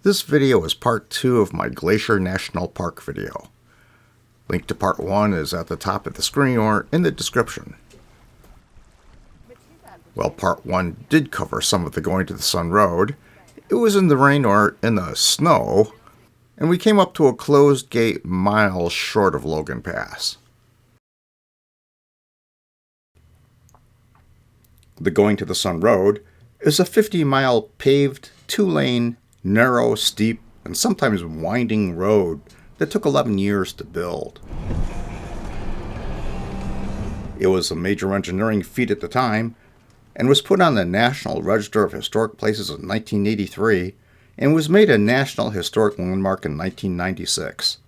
This video is part 2 of my Glacier National Park video. Link to part 1 is at the top of the screen or in the description. Well, part 1 did cover some of the Going to the Sun Road. It was in the rain or in the snow, and we came up to a closed gate miles short of Logan Pass. The Going to the Sun Road is a 50-mile paved, 2-lane, narrow, steep, and sometimes winding road that took 11 years to build. It was a major engineering feat at the time and was put on the National Register of Historic Places in 1983 and was made a National Historic Landmark in 1996.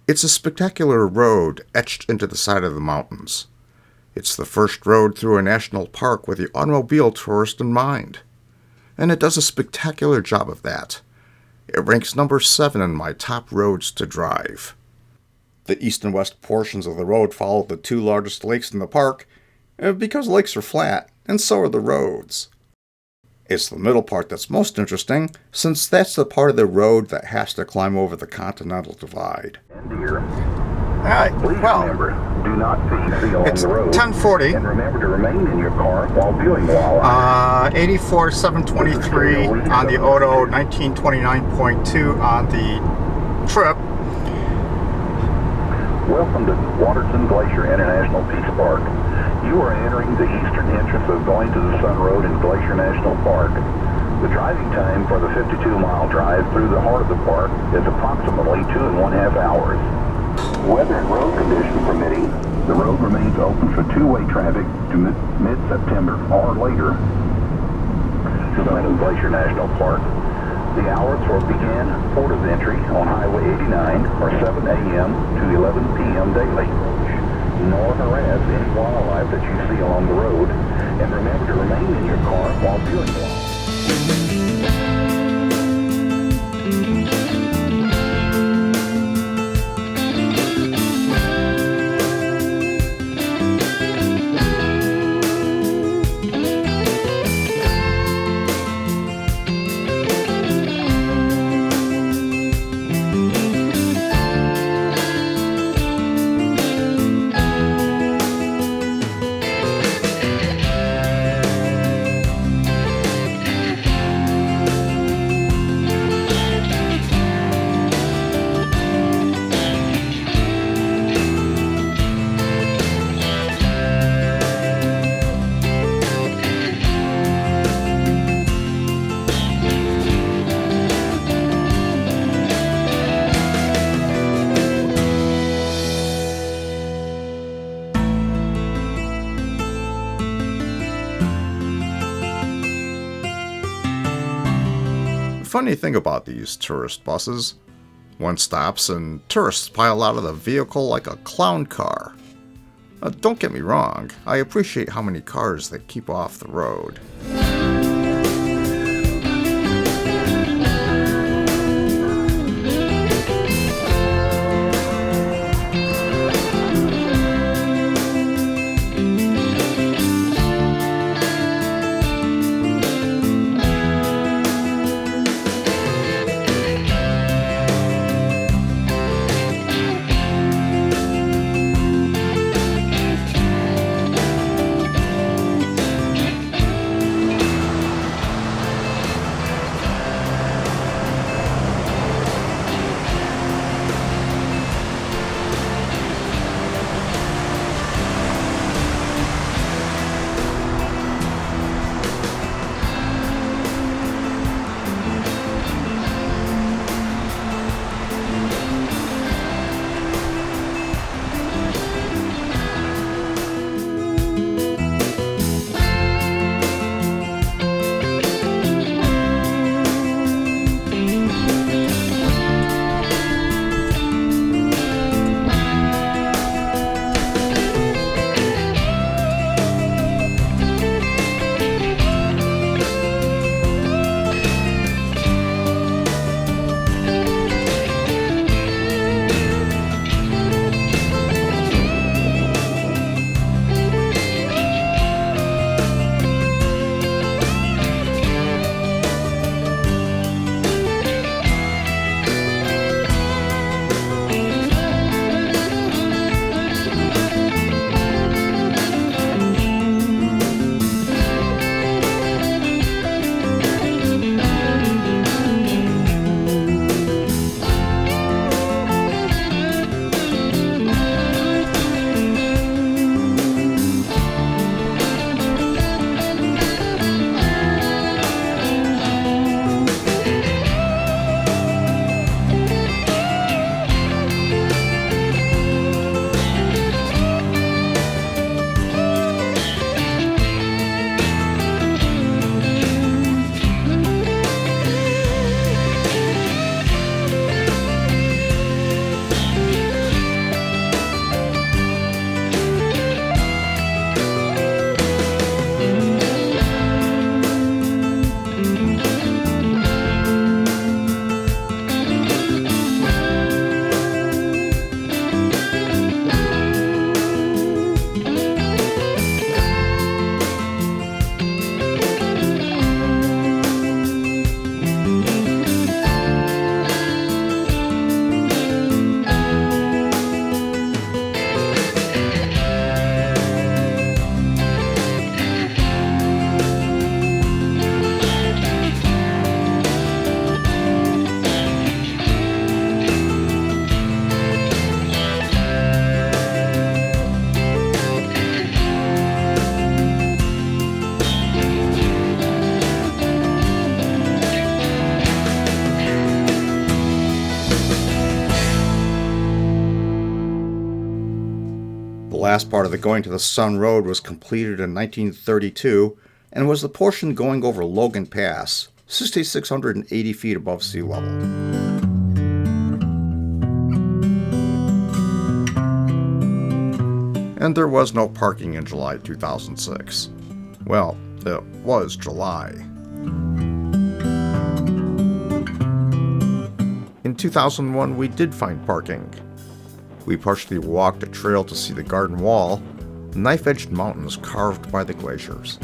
It's a spectacular road etched into the side of the mountains. It's the first road through a national park with the automobile tourist in mind. And it does a spectacular job of that. It ranks number 7 in my top roads to drive. The east and west portions of the road follow the 2 largest lakes in the park, because lakes are flat, and so are the roads. It's the middle part that's most interesting, since that's the part of the road that has to climb over the Continental Divide. Well, remember, do not feed along it's the road. 10:40. And remember to remain in your car while viewing walleye. 84,723 on the Odo, 1929.2 on the trip. Welcome to Waterton Glacier International Peace Park. You are entering the eastern entrance of Going to the Sun Road in Glacier National Park. The driving time for the 52-mile drive through the heart of the park is approximately 2.5 hours. Weather and road conditions permitting, the road remains open for two-way traffic to mid-September or later. Going to Glacier National Park. The hours for port of entry on Highway 89 are 7 a.m. to 11 p.m. daily. Nor harass any wildlife that you see along the road, and remember to remain in your car while viewing wildlife. Funny thing about these tourist buses, one stops and tourists pile out of the vehicle like a clown car. Don't get me wrong, I appreciate how many cars they keep off the road. last part of the Going to the Sun Road was completed in 1932 and was the portion going over Logan Pass, 6,680 feet above sea level. And there was no parking in July 2006. Well, it was July. In 2001, we did find parking. We partially walked a trail to see the garden wall, knife-edged mountains carved by the glaciers.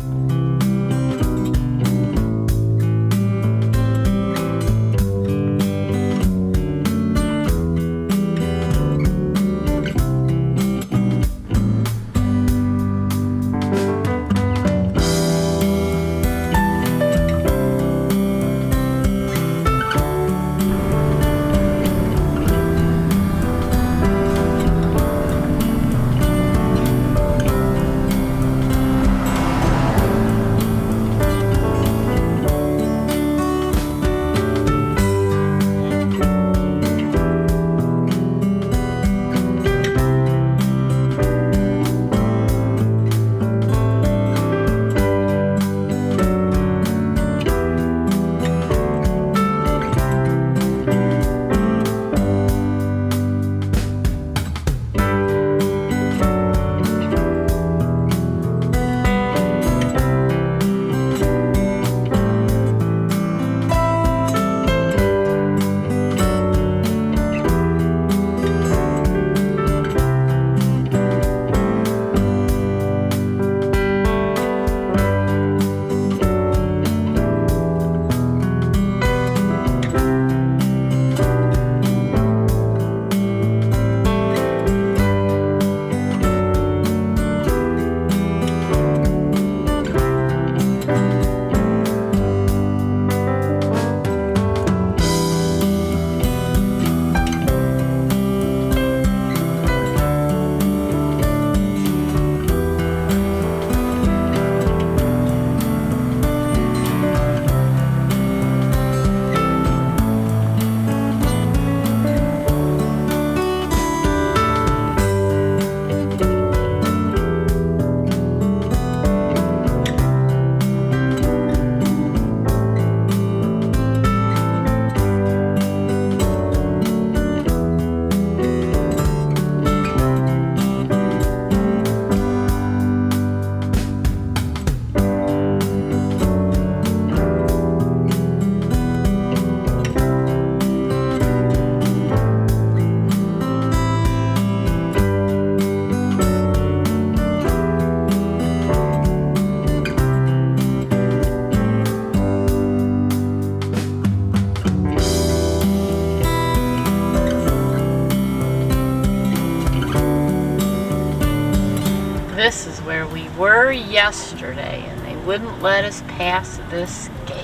This is where we were yesterday, and they wouldn't let us pass this gate.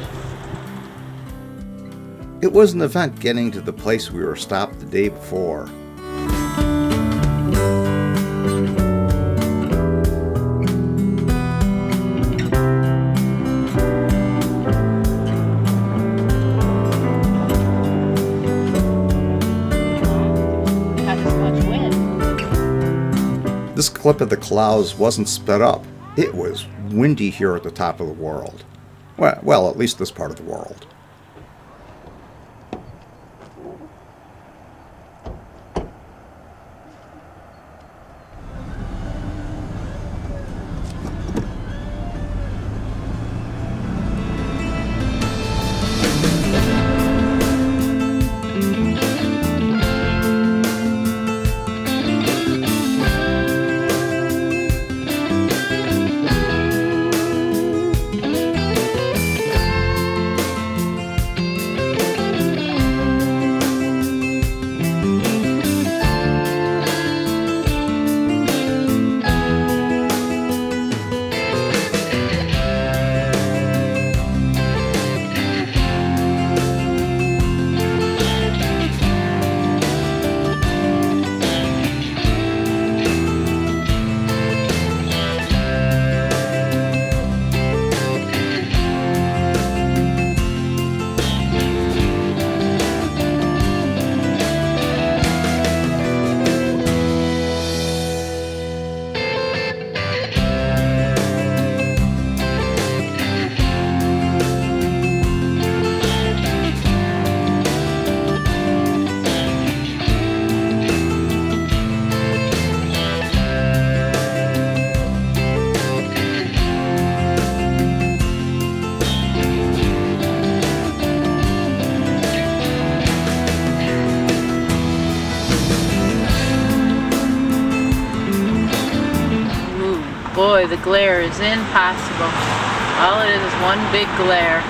It was an event getting to the place we were stopped the day before. This clip of the clouds wasn't sped up. It was windy here at the top of the world. Well, at least this part of the world. the glare is impossible. All it is one big glare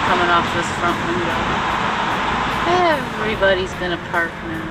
coming off this front window. Everybody's gonna park now.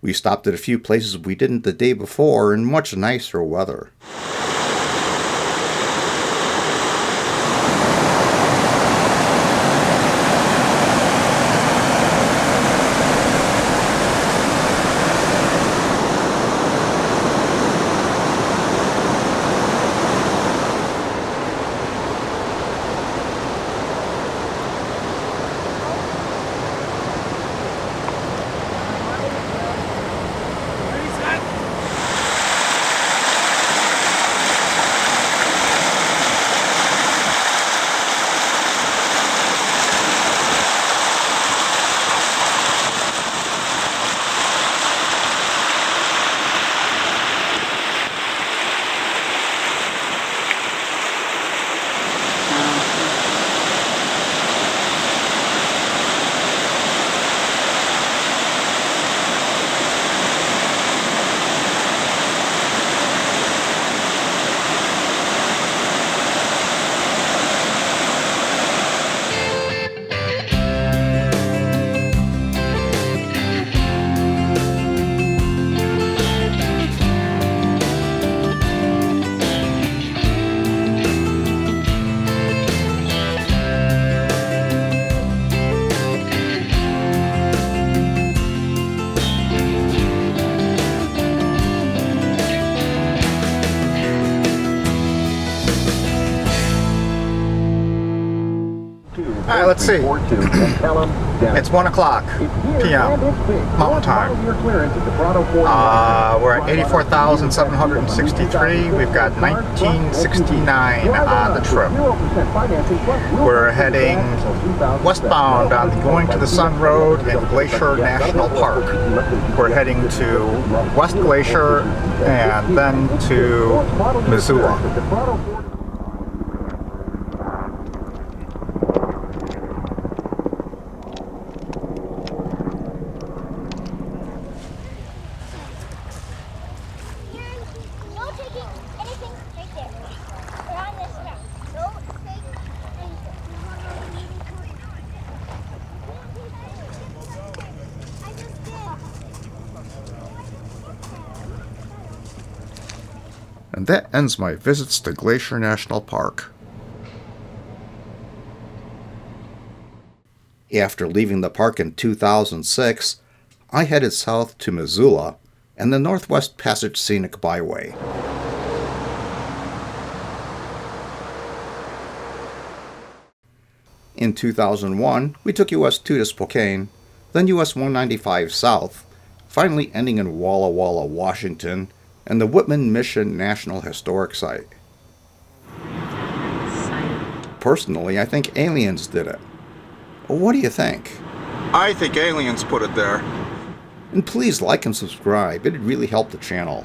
We stopped at a few places we didn't the day before in much nicer weather. Alright, let's see. It's 1 o'clock p.m. Mountain Time. We're at 84,763. We've got 1969 on the trip. We're heading westbound on the Going to the Sun Road in Glacier National Park. We're heading to West Glacier and then to Missoula. And that ends my visits to Glacier National Park. After leaving the park in 2006, I headed south to Missoula and the Northwest Passage Scenic Byway. In 2001, we took US 2 to Spokane, then US 195 south, finally ending in Walla Walla, Washington, and the Whitman Mission National Historic Site. Personally, I think aliens did it. What do you think? I think aliens put it there. And please like and subscribe, it'd really help the channel.